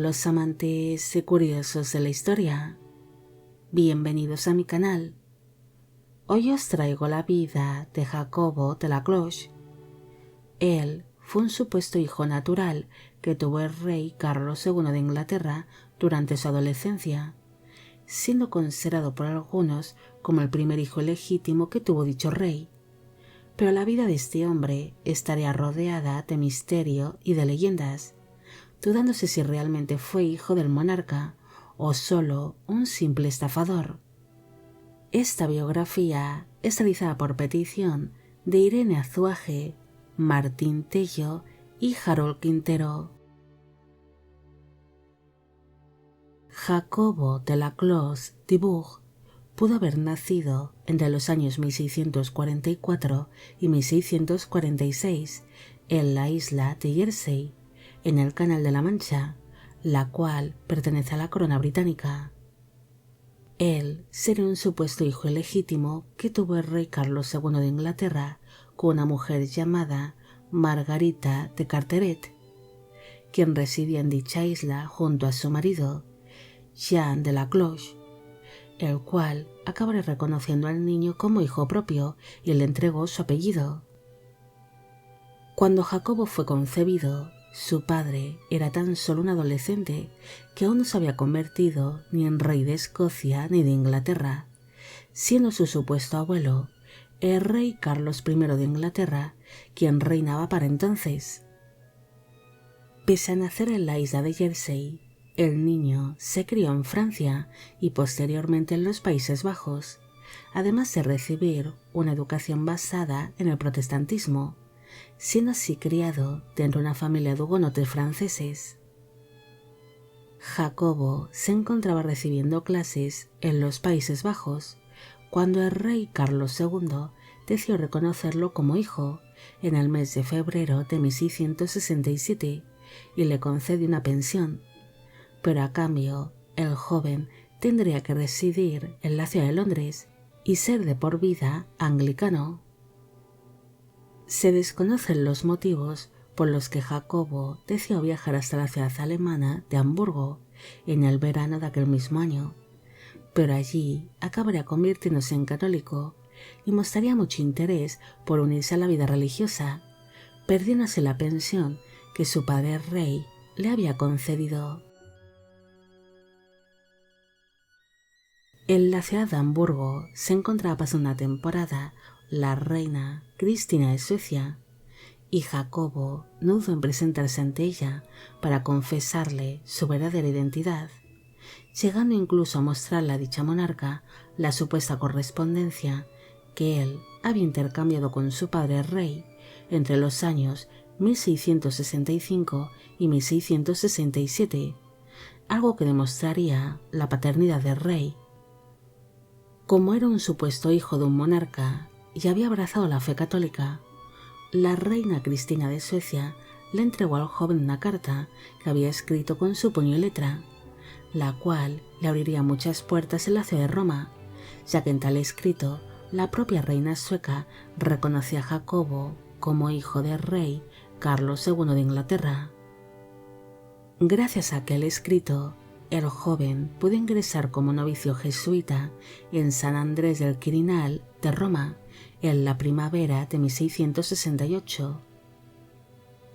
los amantes y curiosos de la historia. Bienvenidos a mi canal. Hoy os traigo la vida de Jacobo de la Cloche. Él fue un supuesto hijo natural que tuvo el rey Carlos II de Inglaterra durante su adolescencia, siendo considerado por algunos como el primer hijo legítimo que tuvo dicho rey. Pero la vida de este hombre estaría rodeada de misterio y de leyendas, dudándose si realmente fue hijo del monarca o solo un simple estafador. Esta biografía es realizada por petición de Irene Azuaje, Martín Tello y Harold Quintero. Jacobo de la Cloche Thibault pudo haber nacido entre los años 1644 y 1646 en la isla de Jersey, en el Canal de la Mancha, la cual pertenece a la corona británica. Él sería un supuesto hijo ilegítimo que tuvo el rey Carlos II de Inglaterra con una mujer llamada Margarita de Carteret, quien residía en dicha isla junto a su marido, Jean de la Cloche, el cual acabaría reconociendo al niño como hijo propio y le entregó su apellido. Cuando Jacobo fue concebido, su padre era tan solo un adolescente que aún no se había convertido ni en rey de Escocia ni de Inglaterra, siendo su supuesto abuelo el rey Carlos I de Inglaterra, quien reinaba para entonces. Pese a nacer en la isla de Jersey, el niño se crió en Francia y posteriormente en los Países Bajos, además de recibir una educación basada en el protestantismo, siendo así criado dentro de una familia de hugonotes franceses. Jacobo se encontraba recibiendo clases en los Países Bajos cuando el rey Carlos II decidió reconocerlo como hijo en el mes de febrero de 1667 y le concedió una pensión, pero a cambio el joven tendría que residir en la ciudad de Londres y ser de por vida anglicano. Se desconocen los motivos por los que Jacobo decidió viajar hasta la ciudad alemana de Hamburgo en el verano de aquel mismo año, pero allí acabaría convirtiéndose en católico y mostraría mucho interés por unirse a la vida religiosa, perdiéndose la pensión que su padre rey le había concedido. En la ciudad de Hamburgo se encontraba pasando una temporada la reina Cristina de Suecia, y Jacobo no dudó en presentarse ante ella para confesarle su verdadera identidad, llegando incluso a mostrarle a dicha monarca la supuesta correspondencia que él había intercambiado con su padre rey entre los años 1665 y 1667, algo que demostraría la paternidad del rey. Como era un supuesto hijo de un monarca y había abrazado la fe católica, la reina Cristina de Suecia le entregó al joven una carta que había escrito con su puño y letra, la cual le abriría muchas puertas en la ciudad de Roma, ya que en tal escrito la propia reina sueca reconocía a Jacobo como hijo del rey Carlos II de Inglaterra. Gracias a aquel escrito, el joven pudo ingresar como novicio jesuita en San Andrés del Quirinal de Roma en la primavera de 1668.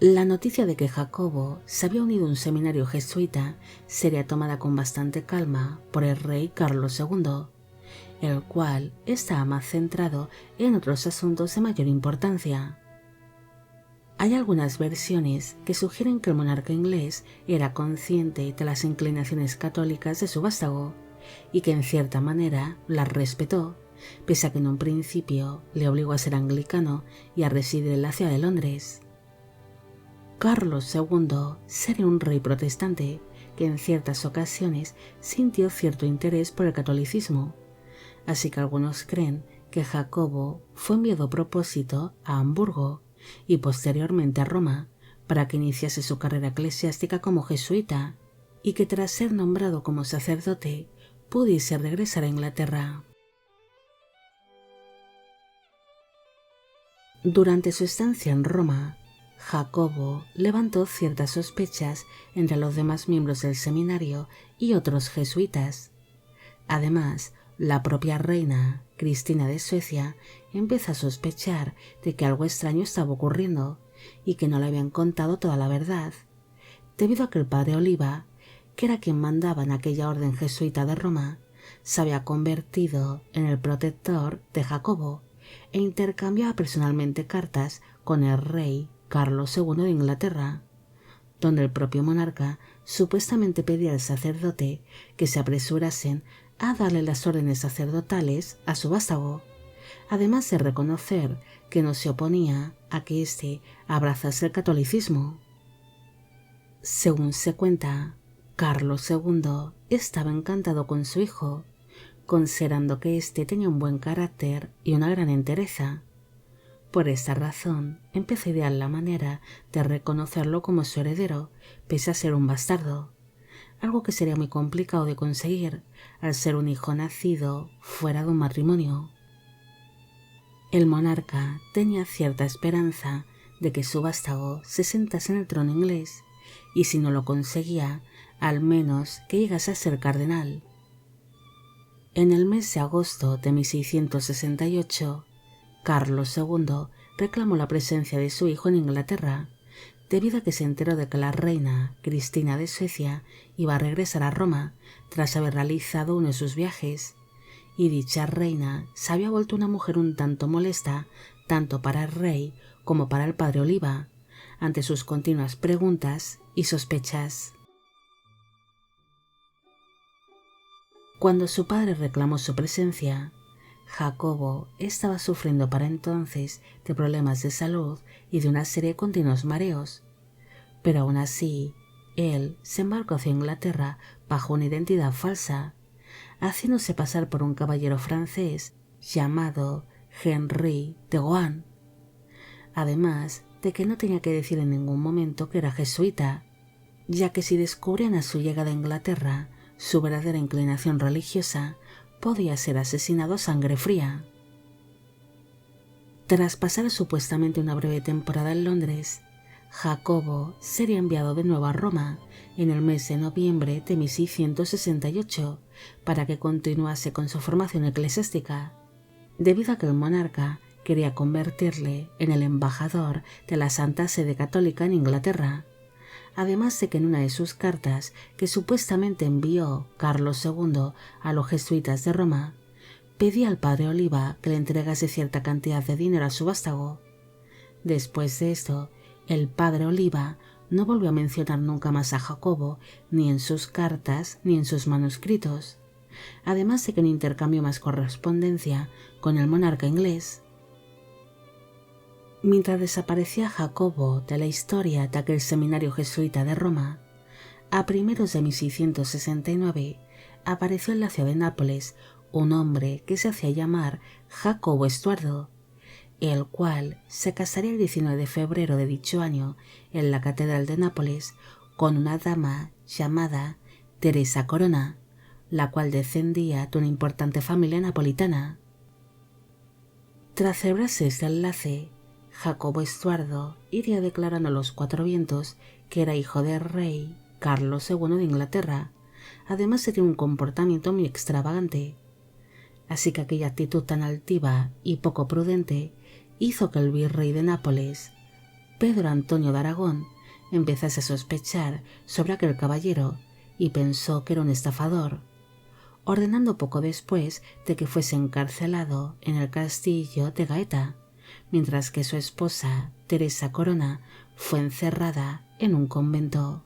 La noticia de que Jacobo se había unido a un seminario jesuita sería tomada con bastante calma por el rey Carlos II, el cual estaba más centrado en otros asuntos de mayor importancia. Hay algunas versiones que sugieren que el monarca inglés era consciente de las inclinaciones católicas de su vástago y que en cierta manera las respetó, pese a que en un principio le obligó a ser anglicano y a residir en la ciudad de Londres. Carlos II sería un rey protestante que en ciertas ocasiones sintió cierto interés por el catolicismo, así que algunos creen que Jacobo fue enviado a propósito a Hamburgo y posteriormente a Roma para que iniciase su carrera eclesiástica como jesuita y que tras ser nombrado como sacerdote pudiese regresar a Inglaterra. Durante su estancia en Roma, Jacobo levantó ciertas sospechas entre los demás miembros del seminario y otros jesuitas. Además, la propia reina, Cristina de Suecia, empezó a sospechar de que algo extraño estaba ocurriendo y que no le habían contado toda la verdad, debido a que el padre Oliba, que era quien mandaba en aquella orden jesuita de Roma, se había convertido en el protector de Jacobo e intercambiaba personalmente cartas con el rey Carlos II de Inglaterra, donde el propio monarca supuestamente pedía al sacerdote que se apresurasen a darle las órdenes sacerdotales a su vástago, además de reconocer que no se oponía a que éste abrazase el catolicismo. Según se cuenta, Carlos II estaba encantado con su hijo, considerando que éste tenía un buen carácter y una gran entereza. Por esta razón, empezó a idear la manera de reconocerlo como su heredero, pese a ser un bastardo, algo que sería muy complicado de conseguir al ser un hijo nacido fuera de un matrimonio. El monarca tenía cierta esperanza de que su vástago se sentase en el trono inglés, y si no lo conseguía, al menos que llegase a ser cardenal. En el mes de agosto de 1668, Carlos II reclamó la presencia de su hijo en Inglaterra, debido a que se enteró de que la reina Cristina de Suecia iba a regresar a Roma tras haber realizado uno de sus viajes, y dicha reina se había vuelto una mujer un tanto molesta tanto para el rey como para el padre Oliba, ante sus continuas preguntas y sospechas. Cuando su padre reclamó su presencia, Jacobo estaba sufriendo para entonces de problemas de salud y de una serie de continuos mareos, pero aún así, él se embarcó hacia Inglaterra bajo una identidad falsa, haciéndose pasar por un caballero francés llamado Henry de Rohan, además de que no tenía que decir en ningún momento que era jesuita, ya que si descubrían a su llegada a Inglaterra su verdadera inclinación religiosa, podía ser asesinado a sangre fría. Tras pasar supuestamente una breve temporada en Londres, Jacobo sería enviado de nuevo a Roma en el mes de noviembre de 1668 para que continuase con su formación eclesiástica, debido a que el monarca quería convertirle en el embajador de la Santa Sede Católica en Inglaterra, además de que en una de sus cartas que supuestamente envió Carlos II a los jesuitas de Roma, pedía al padre Oliba que le entregase cierta cantidad de dinero a su vástago. Después de esto, el padre Oliba no volvió a mencionar nunca más a Jacobo ni en sus cartas ni en sus manuscritos, además de que no intercambió más correspondencia con el monarca inglés. Mientras desaparecía Jacobo de la historia de aquel seminario jesuita de Roma, a primeros de 1669 apareció en la ciudad de Nápoles un hombre que se hacía llamar Jacobo Estuardo, el cual se casaría el 19 de febrero de dicho año en la Catedral de Nápoles con una dama llamada Teresa Corona, la cual descendía de una importante familia napolitana. Tras celebrarse este enlace, Jacobo Estuardo iría declarando a los cuatro vientos que era hijo del rey Carlos II de Inglaterra, además de tener un comportamiento muy extravagante. Así que aquella actitud tan altiva y poco prudente hizo que el virrey de Nápoles, Pedro Antonio de Aragón, empezase a sospechar sobre aquel caballero y pensó que era un estafador, ordenando poco después de que fuese encarcelado en el castillo de Gaeta, mientras que su esposa, Teresa Corona, fue encerrada en un convento.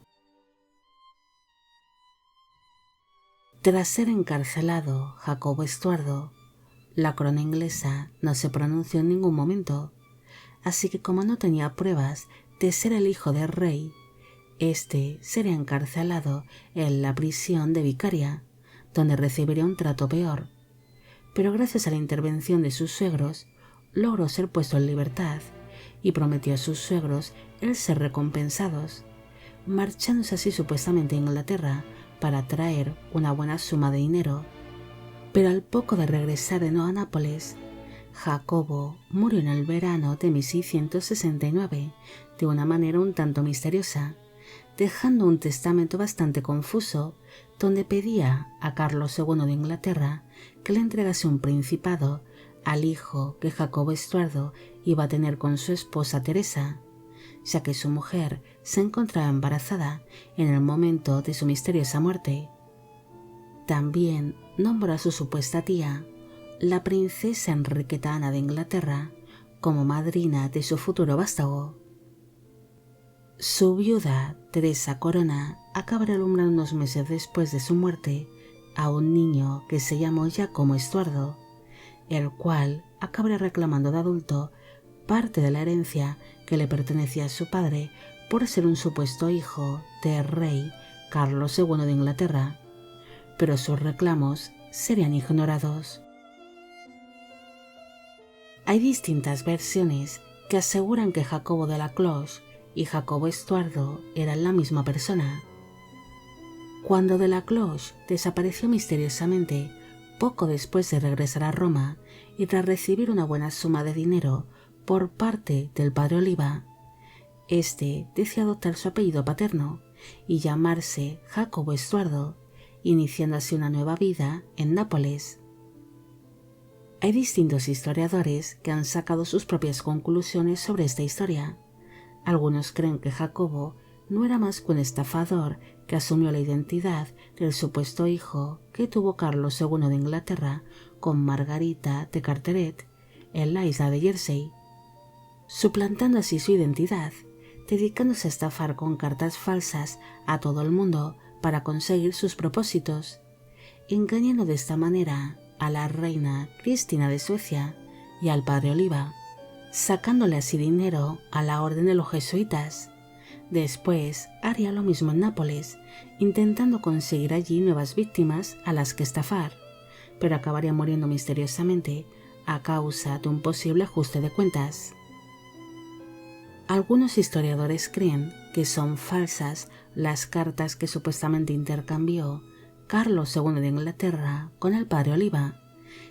Tras ser encarcelado Jacobo Estuardo, la corona inglesa no se pronunció en ningún momento, así que como no tenía pruebas de ser el hijo del rey, este sería encarcelado en la prisión de Vicaria, donde recibiría un trato peor, pero gracias a la intervención de sus suegros, logró ser puesto en libertad y prometió a sus suegros el ser recompensados, marchándose así supuestamente a Inglaterra para traer una buena suma de dinero. Pero al poco de regresar de nuevo a Nápoles, Jacobo murió en el verano de 1669 de una manera un tanto misteriosa, dejando un testamento bastante confuso donde pedía a Carlos II de Inglaterra que le entregase un principado al hijo que Jacobo Estuardo iba a tener con su esposa Teresa, ya que su mujer se encontraba embarazada en el momento de su misteriosa muerte. También nombró a su supuesta tía, la princesa Enriqueta Ana de Inglaterra, como madrina de su futuro vástago. Su viuda, Teresa Corona, acabará alumbrando unos meses después de su muerte a un niño que se llamó Giacomo Estuardo, el cual acabará reclamando de adulto parte de la herencia que le pertenecía a su padre por ser un supuesto hijo del rey Carlos II de Inglaterra, pero sus reclamos serían ignorados. Hay distintas versiones que aseguran que Jacobo de la Cloche y Jacobo Estuardo eran la misma persona. Cuando de la Cloche desapareció misteriosamente poco después de regresar a Roma y tras recibir una buena suma de dinero por parte del padre Oliva, este decidió adoptar su apellido paterno y llamarse Jacobo Estuardo, iniciando así una nueva vida en Nápoles. Hay distintos historiadores que han sacado sus propias conclusiones sobre esta historia. Algunos creen que Jacobo no era más que un estafador que asumió la identidad del supuesto hijo que tuvo Carlos II de Inglaterra con Margarita de Carteret en la isla de Jersey, suplantando así su identidad, dedicándose a estafar con cartas falsas a todo el mundo para conseguir sus propósitos, engañando de esta manera a la reina Cristina de Suecia y al padre Oliva, sacándole así dinero a la orden de los jesuitas. Después haría lo mismo en Nápoles, intentando conseguir allí nuevas víctimas a las que estafar, pero acabaría muriendo misteriosamente a causa de un posible ajuste de cuentas. Algunos historiadores creen que son falsas las cartas que supuestamente intercambió Carlos II de Inglaterra con el padre Oliva,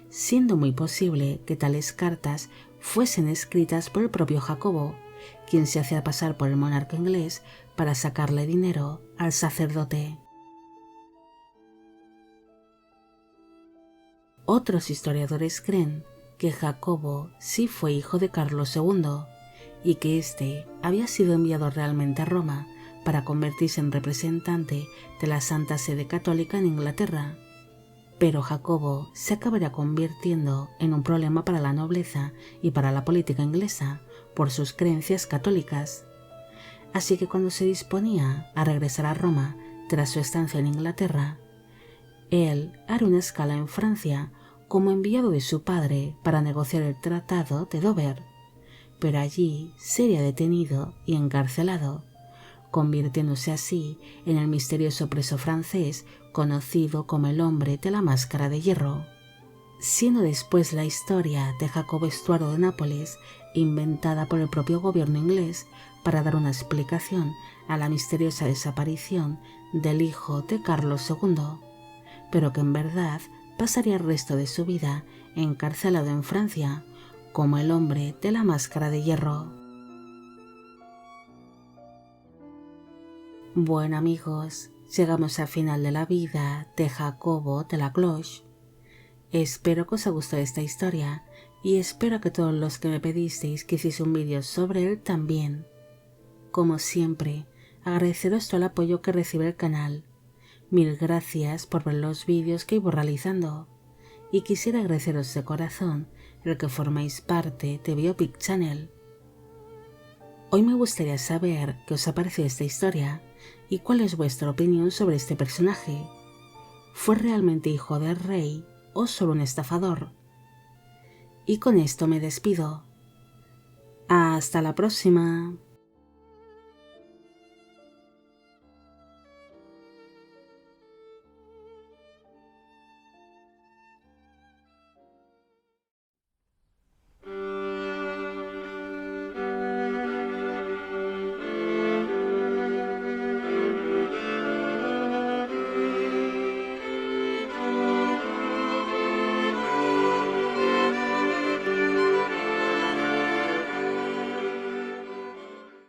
siendo muy posible que tales cartas fuesen escritas por el propio Jacobo, quien se hacía pasar por el monarca inglés para sacarle dinero al sacerdote. Otros historiadores creen que Jacobo sí fue hijo de Carlos II y que éste había sido enviado realmente a Roma para convertirse en representante de la Santa Sede Católica en Inglaterra. Pero Jacobo se acabaría convirtiendo en un problema para la nobleza y para la política inglesa por sus creencias católicas. Así que cuando se disponía a regresar a Roma tras su estancia en Inglaterra, él haría una escala en Francia como enviado de su padre para negociar el Tratado de Dover, pero allí sería detenido y encarcelado, convirtiéndose así en el misterioso preso francés conocido como el hombre de la máscara de hierro, siendo después la historia de Jacobo Estuardo de Nápoles inventada por el propio gobierno inglés para dar una explicación a la misteriosa desaparición del hijo de Carlos II, pero que en verdad pasaría el resto de su vida encarcelado en Francia como el hombre de la máscara de hierro. Bueno amigos, llegamos al final de la vida de Jacobo de la Cloche. Espero que os haya gustado esta historia y espero que todos los que me pedisteis que hiciese un vídeo sobre él también. Como siempre, agradeceros todo el apoyo que recibe el canal. Mil gracias por ver los vídeos que iba realizando y quisiera agradeceros de corazón el que formáis parte de Biopic Channel. Hoy me gustaría saber qué os ha parecido esta historia y cuál es vuestra opinión sobre este personaje. ¿Fue realmente hijo del rey o solo un estafador? Y con esto me despido. Hasta la próxima.